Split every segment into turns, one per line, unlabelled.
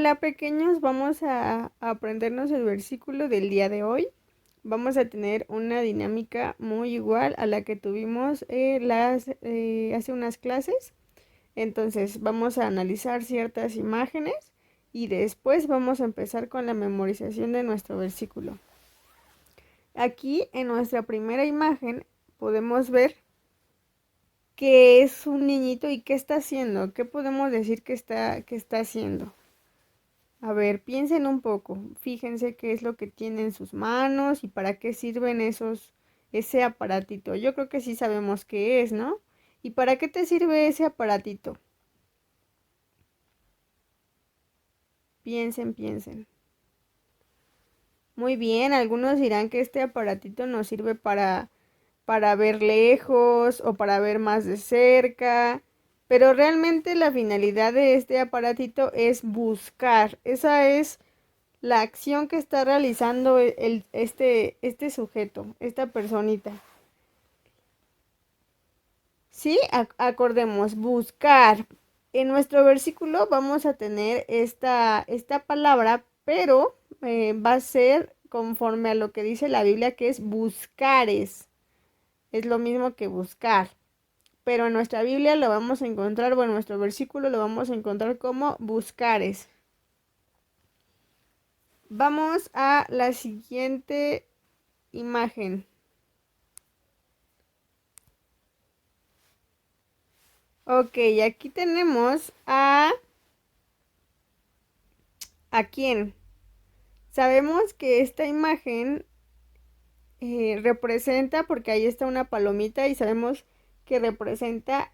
Hola pequeños, vamos a aprendernos el versículo del día de hoy. Vamos a tener una dinámica muy igual a la que tuvimos hace unas clases. Entonces vamos a analizar ciertas imágenes y después vamos a empezar con la memorización de nuestro versículo. Aquí en nuestra primera imagen podemos ver que es un niñito y qué está haciendo. ¿Qué podemos decir que está haciendo? A ver, piensen un poco, fíjense qué es lo que tiene en sus manos y para qué sirven ese aparatito. Yo creo que sí sabemos qué es, ¿no? ¿Y para qué te sirve ese aparatito? Piensen, piensen. Muy bien, algunos dirán que este aparatito nos sirve para ver lejos o para ver más de cerca, pero realmente la finalidad de este aparatito es buscar. Esa es la acción que está realizando este sujeto, esta personita. Sí, acordemos, buscar. En nuestro versículo vamos a tener esta palabra, pero va a ser conforme a lo que dice la Biblia, que es buscares. Es lo mismo que buscar. Pero en nuestra Biblia lo vamos a encontrar, bueno, en nuestro versículo lo vamos a encontrar como buscares. Vamos a la siguiente imagen. Ok, aquí tenemos ¿a quién? Sabemos que esta imagen representa, porque ahí está una palomita y sabemos que representa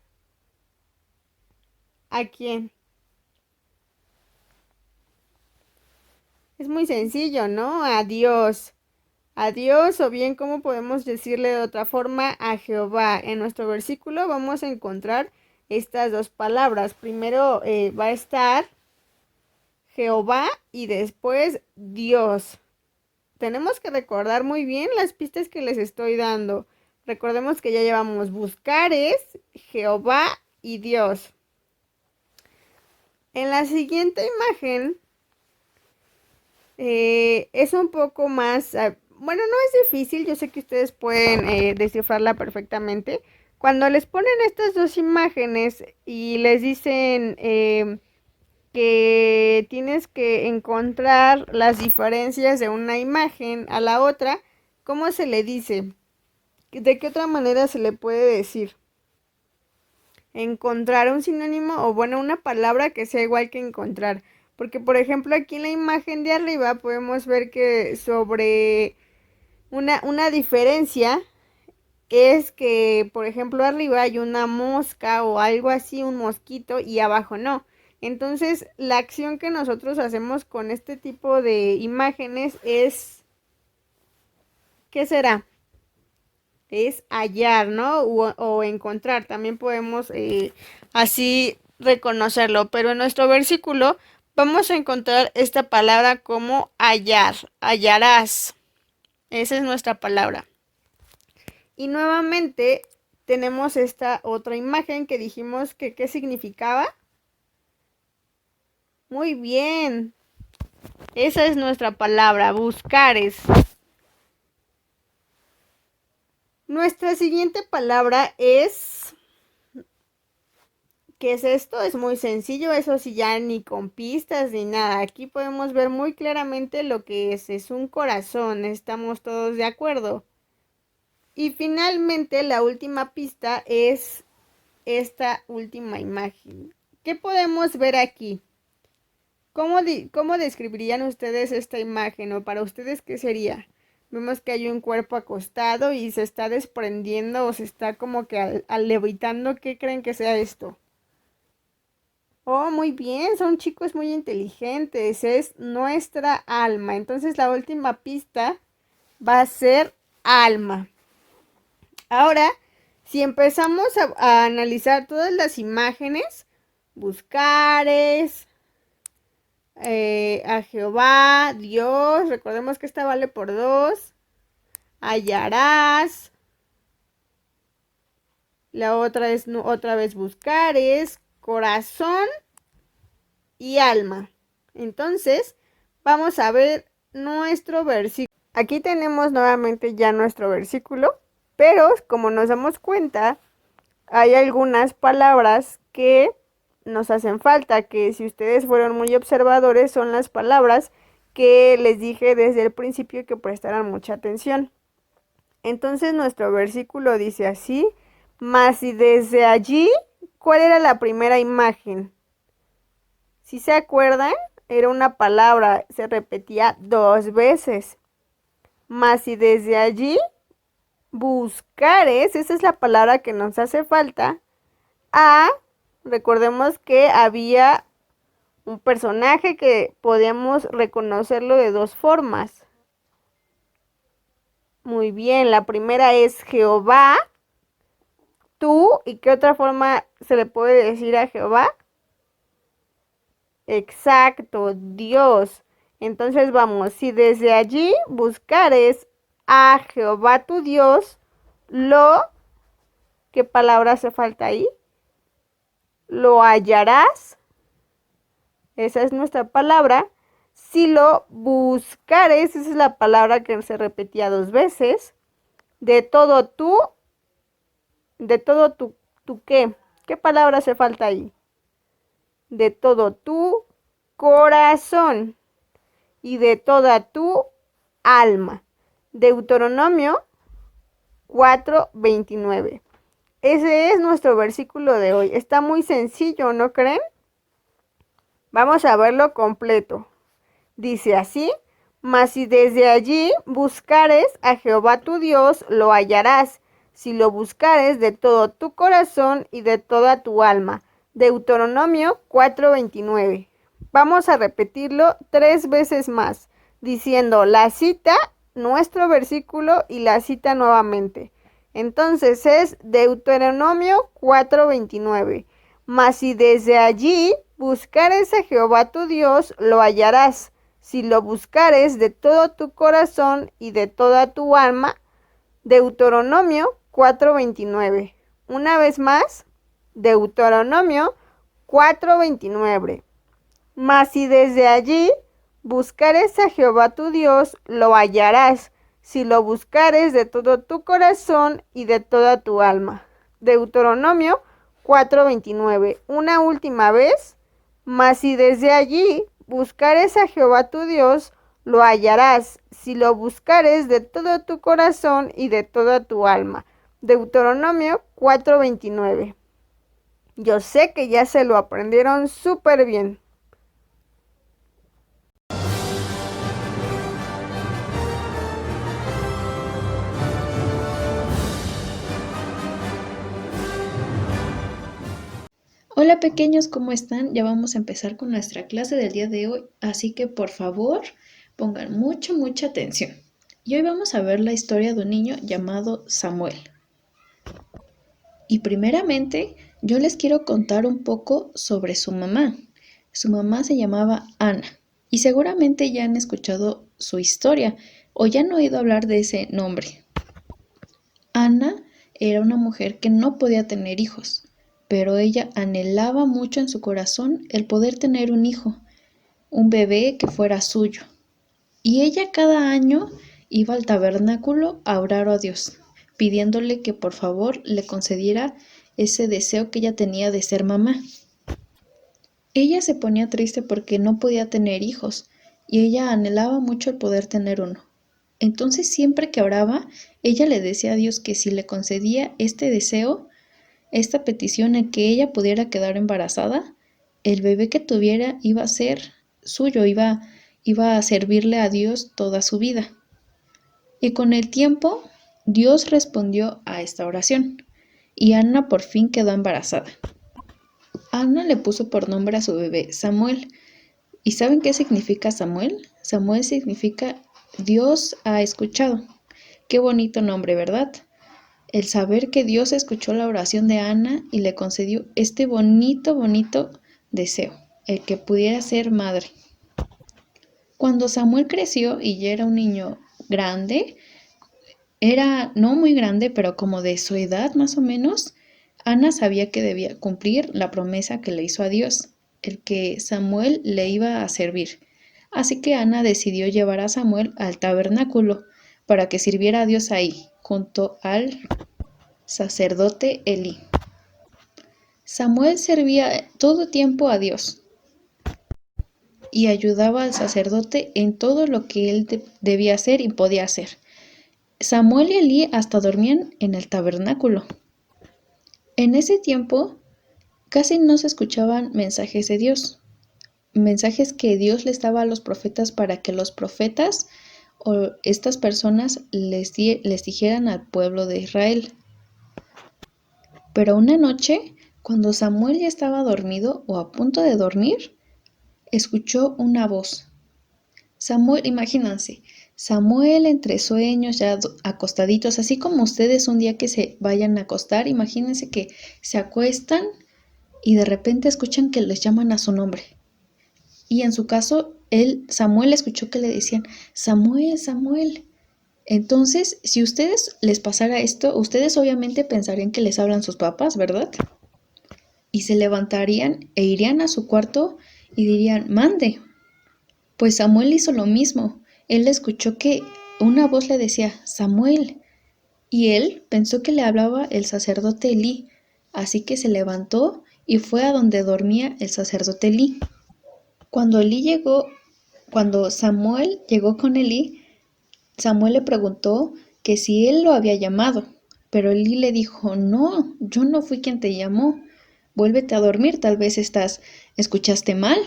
¿a quién? Es muy sencillo, ¿no? A Dios. A Dios, o bien, ¿cómo podemos decirle de otra forma? A Jehová. En nuestro versículo vamos a encontrar estas dos palabras. Primero va a estar Jehová y después Dios. Tenemos que recordar muy bien las pistas que les estoy dando. Recordemos que ya llevamos buscares, Jehová y Dios. En la siguiente imagen es un poco más, bueno, no es difícil, yo sé que ustedes pueden descifrarla perfectamente. Cuando les ponen estas dos imágenes y les dicen que tienes que encontrar las diferencias de una imagen a la otra, ¿cómo se le dice? ¿De qué otra manera se le puede decir? Encontrar un sinónimo o bueno, una palabra que sea igual que encontrar. Porque por ejemplo aquí en la imagen de arriba podemos ver que sobre una diferencia es que por ejemplo arriba hay una mosca o algo así, un mosquito y abajo no. Entonces la acción que nosotros hacemos con este tipo de imágenes es, ¿qué será? Es hallar, ¿no? O encontrar, también podemos así reconocerlo, pero en nuestro versículo vamos a encontrar esta palabra como hallar, hallarás, esa es nuestra palabra. Y nuevamente tenemos esta otra imagen que dijimos que qué significaba. Muy bien, esa es nuestra palabra, buscares. Nuestra siguiente palabra es, ¿qué es esto? Es muy sencillo, eso sí, ya ni con pistas ni nada. Aquí podemos ver muy claramente lo que es un corazón, estamos todos de acuerdo. Y finalmente la última pista es esta última imagen. ¿Qué podemos ver aquí? ¿Cómo describirían ustedes esta imagen o para ustedes qué sería? Vemos que hay un cuerpo acostado y se está desprendiendo o se está como que levitando. ¿Qué creen que sea esto? Oh, muy bien, son chicos muy inteligentes, es nuestra alma. Entonces la última pista va a ser alma. Ahora, si empezamos a analizar todas las imágenes, buscares, a Jehová, Dios, recordemos que esta vale por dos, hallarás, la otra es otra vez buscares, corazón y alma. Entonces, vamos a ver nuestro versículo. Aquí tenemos nuevamente ya nuestro versículo, pero como nos damos cuenta, hay algunas palabras que nos hacen falta, que si ustedes fueron muy observadores son las palabras que les dije desde el principio que prestaran mucha atención. Entonces nuestro versículo dice así, mas si desde allí, ¿cuál era la primera imagen? Si se acuerdan, era una palabra, se repetía 2 veces. Mas si desde allí buscares, esa es la palabra que nos hace falta, recordemos que había un personaje que podíamos reconocerlo de 2 formas. Muy bien, la primera es Jehová, tú, ¿y qué otra forma se le puede decir a Jehová? Exacto, Dios. Entonces vamos, si desde allí buscares a Jehová tu Dios, ¿qué palabra hace falta ahí? Lo hallarás. Esa es nuestra palabra. Si lo buscares, esa es la palabra que se repetía 2 veces. De todo tú, ¿tú qué? ¿Qué palabra hace falta ahí? De todo tu corazón y de toda tu alma. Deuteronomio 4:29. Ese es nuestro versículo de hoy. Está muy sencillo, ¿no creen? Vamos a verlo completo. Dice así, mas si desde allí buscares a Jehová tu Dios, lo hallarás, si lo buscares de todo tu corazón y de toda tu alma. Deuteronomio 4:29. Vamos a repetirlo 3 veces más, diciendo la cita, nuestro versículo y la cita nuevamente. Entonces es Deuteronomio 4:29. Mas si desde allí buscares a Jehová tu Dios, lo hallarás, si lo buscares de todo tu corazón y de toda tu alma. Deuteronomio 4:29. Una vez más, Deuteronomio 4:29. Mas si desde allí buscares a Jehová tu Dios, lo hallarás, si lo buscares de todo tu corazón y de toda tu alma. Deuteronomio 4:29. Una última vez, mas si desde allí buscares a Jehová tu Dios, lo hallarás, si lo buscares de todo tu corazón y de toda tu alma. Deuteronomio 4:29. Yo sé que ya se lo aprendieron súper bien.
Hola pequeños, ¿cómo están? Ya vamos a empezar con nuestra clase del día de hoy, así que por favor pongan mucha atención. Y hoy vamos a ver la historia de un niño llamado Samuel. Y primeramente yo les quiero contar un poco sobre su mamá. Su mamá se llamaba Ana y seguramente ya han escuchado su historia o ya han oído hablar de ese nombre. Ana era una mujer que no podía tener hijos, pero ella anhelaba mucho en su corazón el poder tener un hijo, un bebé que fuera suyo. Y ella cada año iba al tabernáculo a orar a Dios, pidiéndole que por favor le concediera ese deseo que ella tenía de ser mamá. Ella se ponía triste porque no podía tener hijos y ella anhelaba mucho el poder tener uno. Entonces siempre que oraba, ella le decía a Dios que si le concedía este deseo, esta petición en que ella pudiera quedar embarazada, el bebé que tuviera iba a ser suyo, iba a servirle a Dios toda su vida. Y con el tiempo, Dios respondió a esta oración y Ana por fin quedó embarazada. Ana le puso por nombre a su bebé Samuel. ¿Y saben qué significa Samuel? Samuel significa Dios ha escuchado. Qué bonito nombre, ¿verdad? El saber que Dios escuchó la oración de Ana y le concedió este bonito deseo, el que pudiera ser madre. Cuando Samuel creció y ya era un niño grande, era no muy grande, pero como de su edad más o menos, Ana sabía que debía cumplir la promesa que le hizo a Dios. el que Samuel le iba a servir. Así que Ana decidió llevar a Samuel al tabernáculo para que sirviera a Dios ahí, junto al sacerdote Elí. Samuel servía todo tiempo a Dios y ayudaba al sacerdote en todo lo que él debía hacer y podía hacer. Samuel y Elí hasta dormían en el tabernáculo. En ese tiempo casi no se escuchaban mensajes de Dios, mensajes que Dios les daba a los profetas para que los profetas o estas personas les dijeran al pueblo de Israel. Pero una noche, cuando Samuel ya estaba dormido o a punto de dormir, escuchó una voz. Samuel, imagínense, Samuel entre sueños, ya acostaditos, así como ustedes un día que se vayan a acostar, imagínense que se acuestan y de repente escuchan que les llaman a su nombre. Y en su caso, Samuel escuchó que le decían, Samuel, Samuel. Entonces, si ustedes les pasara esto, ustedes obviamente pensarían que les hablan sus papás, ¿verdad? Y se levantarían e irían a su cuarto y dirían, mande. Pues Samuel hizo lo mismo. Él escuchó que una voz le decía, Samuel. Y él pensó que le hablaba el sacerdote Elí. Así que se levantó y fue a donde dormía el sacerdote Elí. Cuando Samuel llegó con Elí, Samuel le preguntó que si él lo había llamado, pero Elí le dijo, no, yo no fui quien te llamó, vuélvete a dormir, tal vez escuchaste mal.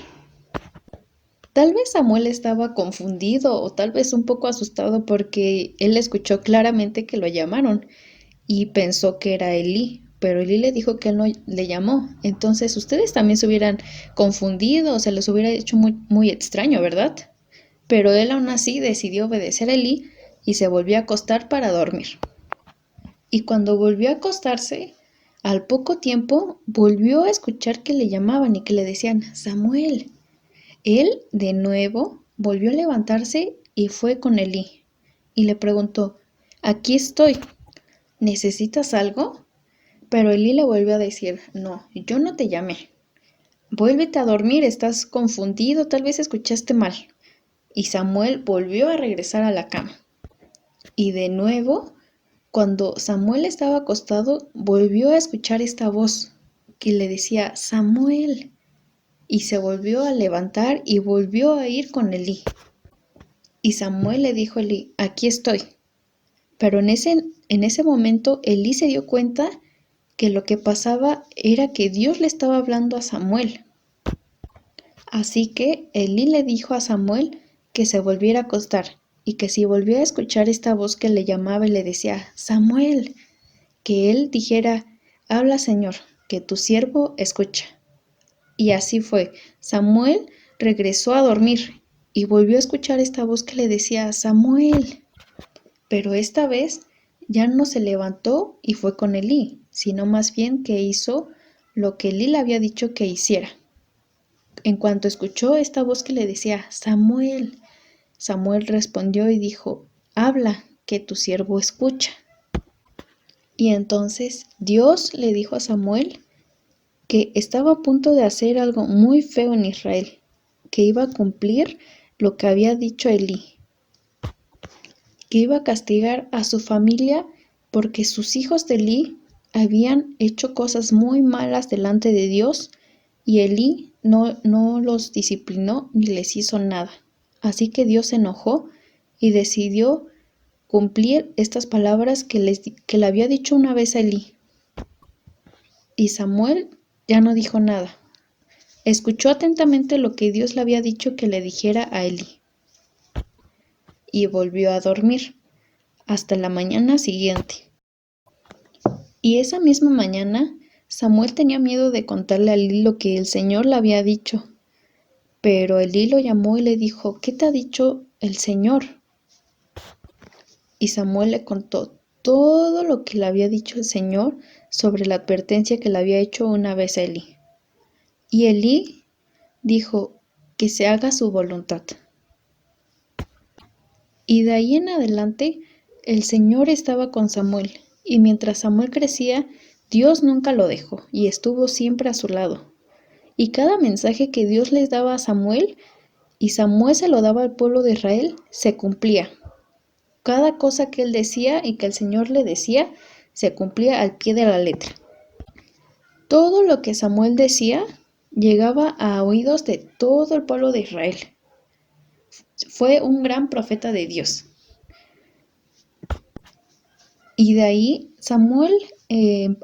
Tal vez Samuel estaba confundido o tal vez un poco asustado porque él escuchó claramente que lo llamaron y pensó que era Elí, pero Elí le dijo que él no le llamó. Entonces ustedes también se hubieran confundido o se les hubiera hecho muy, muy extraño, ¿verdad? Pero él aún así decidió obedecer a Elí y se volvió a acostar para dormir. Y cuando volvió a acostarse, al poco tiempo volvió a escuchar que le llamaban y que le decían, Samuel. Él, de nuevo, volvió a levantarse y fue con Elí. Y le preguntó, aquí estoy, ¿necesitas algo? Pero Elí le volvió a decir, no, yo no te llamé. Vuélvete a dormir, estás confundido, tal vez escuchaste mal. Y Samuel volvió a regresar a la cama. Y de nuevo, cuando Samuel estaba acostado, volvió a escuchar esta voz que le decía, Samuel. Y se volvió a levantar y volvió a ir con Elí. Y Samuel le dijo a Elí, aquí estoy. Pero en ese momento Elí se dio cuenta que lo que pasaba era que Dios le estaba hablando a Samuel. Así que Elí le dijo a Samuel que se volviera a acostar y que si volvía a escuchar esta voz que le llamaba y le decía, Samuel, que él dijera, habla Señor, que tu siervo escucha. Y así fue. Samuel regresó a dormir y volvió a escuchar esta voz que le decía, Samuel. Pero esta vez ya no se levantó y fue con Elí, sino más bien que hizo lo que Elí le había dicho que hiciera. En cuanto escuchó esta voz que le decía, Samuel, Samuel respondió y dijo, habla, que tu siervo escucha. Y entonces Dios le dijo a Samuel que estaba a punto de hacer algo muy feo en Israel, que iba a cumplir lo que había dicho Elí, que iba a castigar a su familia porque sus hijos de Elí habían hecho cosas muy malas delante de Dios y Elí no los disciplinó ni les hizo nada. Así que Dios se enojó y decidió cumplir estas palabras que le había dicho una vez a Elí. Y Samuel ya no dijo nada. Escuchó atentamente lo que Dios le había dicho que le dijera a Elí. Y volvió a dormir hasta la mañana siguiente. Y esa misma mañana, Samuel tenía miedo de contarle a Elí lo que el Señor le había dicho. Pero Elí lo llamó y le dijo, ¿qué te ha dicho el Señor? Y Samuel le contó todo lo que le había dicho el Señor sobre la advertencia que le había hecho una vez a Elí. Y Elí dijo que se haga su voluntad. Y de ahí en adelante, el Señor estaba con Samuel, y mientras Samuel crecía, Dios nunca lo dejó y estuvo siempre a su lado. Y cada mensaje que Dios les daba a Samuel y Samuel se lo daba al pueblo de Israel, se cumplía. Cada cosa que él decía y que el Señor le decía, se cumplía al pie de la letra. Todo lo que Samuel decía llegaba a oídos de todo el pueblo de Israel. Fue un gran profeta de Dios. Y de ahí Samuel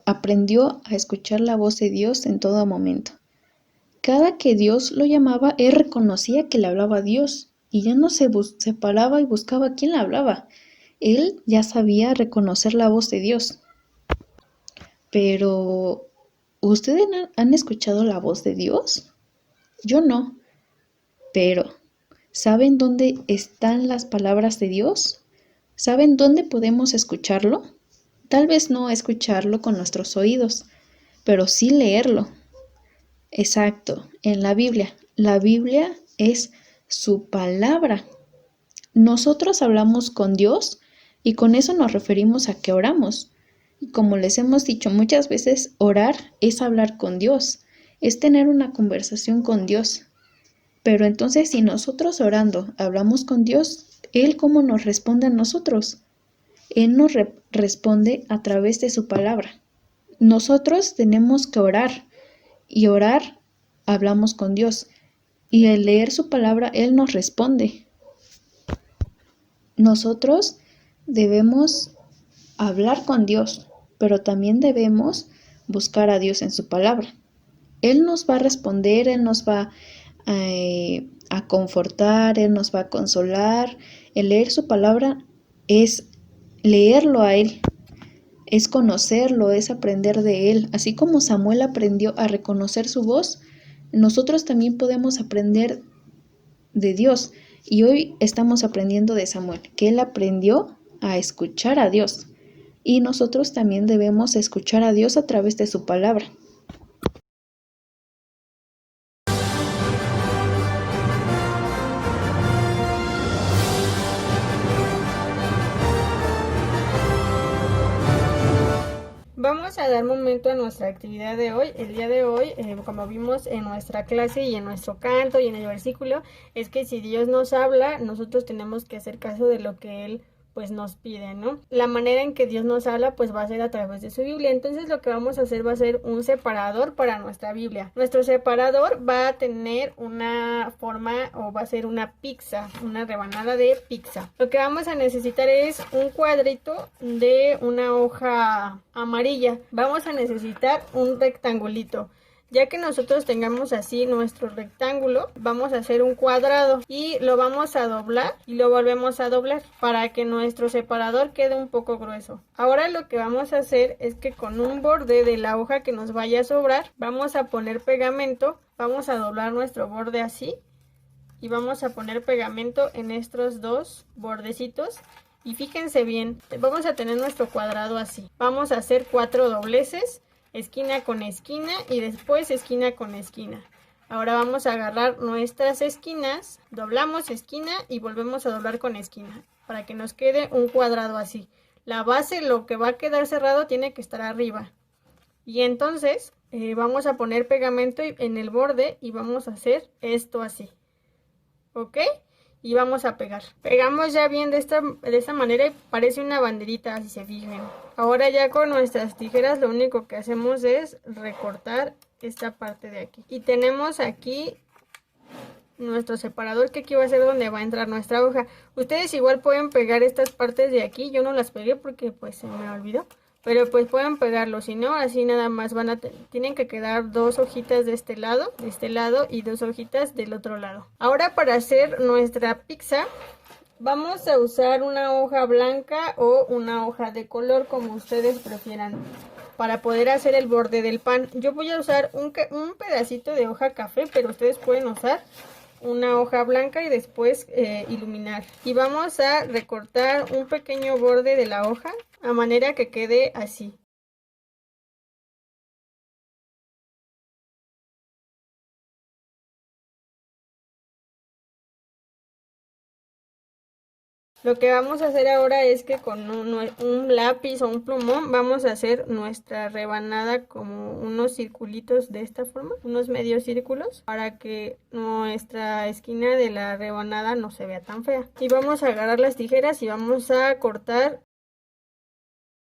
aprendió a escuchar la voz de Dios en todo momento. Cada que Dios lo llamaba, él reconocía que le hablaba a Dios y ya no se paraba y buscaba quién le hablaba. Él ya sabía reconocer la voz de Dios. Pero, ¿ustedes han escuchado la voz de Dios? Yo no. Pero, ¿saben dónde están las palabras de Dios? ¿Saben dónde podemos escucharlo? Tal vez no escucharlo con nuestros oídos, pero sí leerlo. Exacto, en la Biblia. La Biblia es su palabra. Nosotros hablamos con Dios y con eso nos referimos a que oramos. Y como les hemos dicho muchas veces, orar es hablar con Dios, es tener una conversación con Dios. Pero entonces si nosotros orando hablamos con Dios, Él cómo nos responde a nosotros. Él nos responde a través de su palabra. Nosotros tenemos que orar y orar hablamos con Dios y al leer su palabra Él nos responde. Nosotros debemos hablar con Dios, pero también debemos buscar a Dios en su palabra. Él nos va a responder, Él nos va a confortar, Él nos va a consolar. El leer su palabra es leerlo a Él, es conocerlo, es aprender de Él. Así como Samuel aprendió a reconocer su voz, nosotros también podemos aprender de Dios. Y hoy estamos aprendiendo de Samuel, que él aprendió a escuchar a Dios. Y nosotros también debemos escuchar a Dios a través de su palabra.
Vamos a dar momento a nuestra actividad de hoy. El día de hoy, como vimos en nuestra clase y en nuestro canto y en el versículo, es que si Dios nos habla, nosotros tenemos que hacer caso de lo que Él pues nos pide, ¿no? La manera en que Dios nos habla pues va a ser a través de su Biblia. Entonces lo que vamos a hacer va a ser un separador para nuestra Biblia. Nuestro separador va a tener una forma o va a ser una pizza, una rebanada de pizza. Lo que vamos a necesitar es un cuadrito de una hoja amarilla. Vamos a necesitar un rectangulito. Ya que nosotros tengamos así nuestro rectángulo, vamos a hacer un cuadrado y lo vamos a doblar y lo volvemos a doblar para que nuestro separador quede un poco grueso. Ahora lo que vamos a hacer es que con un borde de la hoja que nos vaya a sobrar, vamos a poner pegamento, vamos a doblar nuestro borde así y vamos a poner pegamento en estos dos bordecitos. Y fíjense bien, vamos a tener nuestro cuadrado así. Vamos a hacer 4 dobleces, esquina con esquina y después esquina con esquina. Ahora vamos a agarrar nuestras esquinas, doblamos esquina y volvemos a doblar con esquina para que nos quede un cuadrado así. La base, lo que va a quedar cerrado, tiene que estar arriba. Y entonces vamos a poner pegamento en el borde y vamos a hacer esto así. ¿Ok? Y vamos a pegar. Pegamos ya bien de esta manera y parece una banderita, si se fijan. Ahora ya con nuestras tijeras lo único que hacemos es recortar esta parte de aquí. Y tenemos aquí nuestro separador, que aquí va a ser donde va a entrar nuestra hoja. Ustedes igual pueden pegar estas partes de aquí. Yo no las pegué porque pues se me olvidó. Pero pues pueden pegarlo, si no, así nada más tienen que quedar 2 hojitas de este lado y 2 hojitas del otro lado. Ahora para hacer nuestra pizza vamos a usar una hoja blanca o una hoja de color, como ustedes prefieran, para poder hacer el borde del pan. Yo voy a usar un pedacito de hoja café, pero ustedes pueden usar una hoja blanca y después iluminar. Y vamos a recortar un pequeño borde de la hoja a manera que quede así. Lo que vamos a hacer ahora es que con un lápiz o un plumón vamos a hacer nuestra rebanada como unos circulitos de esta forma, unos medios círculos, para que nuestra esquina de la rebanada no se vea tan fea. Y vamos a agarrar las tijeras y vamos a cortar.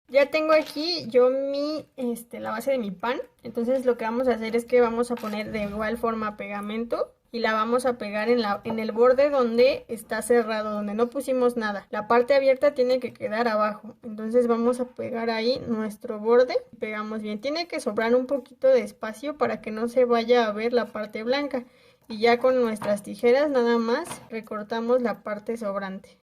Ya tengo aquí yo la base de mi pan. Entonces lo que vamos a hacer es que vamos a poner de igual forma pegamento y la vamos a pegar en el borde donde está cerrado, donde no pusimos nada. La parte abierta tiene que quedar abajo. Entonces vamos a pegar ahí nuestro borde. Pegamos bien. Tiene que sobrar un poquito de espacio para que no se vaya a ver la parte blanca. Y ya con nuestras tijeras nada más recortamos la parte sobrante.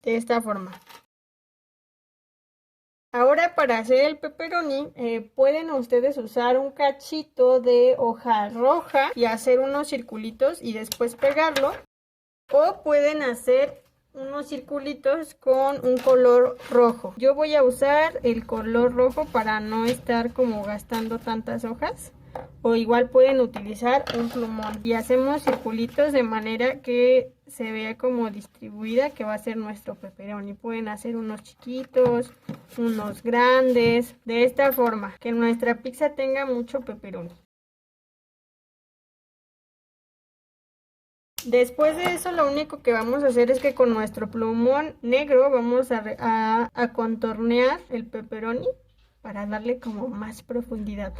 De esta forma. Ahora para hacer el pepperoni pueden ustedes usar un cachito de hoja roja y hacer unos circulitos y después pegarlo. O pueden hacer unos circulitos con un color rojo. Yo voy a usar el color rojo para no estar como gastando tantas hojas. O igual pueden utilizar un plumón. Y hacemos circulitos de manera que se vea como distribuida que va a ser nuestro pepperoni. Pueden hacer unos chiquitos, unos grandes, de esta forma, que nuestra pizza tenga mucho pepperoni. Después de eso lo único que vamos a hacer es que con nuestro plumón negro vamos a contornear el pepperoni para darle como más profundidad.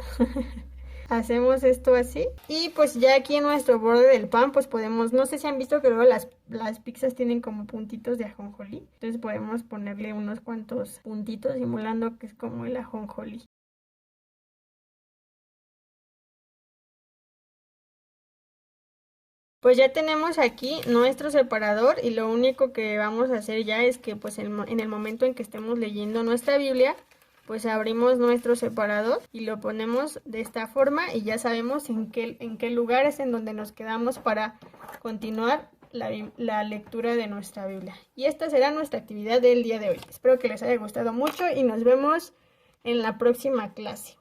Hacemos esto así y pues ya aquí en nuestro borde del pan pues podemos, no sé si han visto que luego las pizzas tienen como puntitos de ajonjolí, entonces podemos ponerle unos cuantos puntitos simulando que es como el ajonjolí. Pues ya tenemos aquí nuestro separador y lo único que vamos a hacer ya es que pues en el momento en que estemos leyendo nuestra Biblia, pues abrimos nuestro separador y lo ponemos de esta forma y ya sabemos en qué lugar es en donde nos quedamos para continuar la lectura de nuestra Biblia. Y esta será nuestra actividad del día de hoy. Espero que les haya gustado mucho y nos vemos en la próxima clase.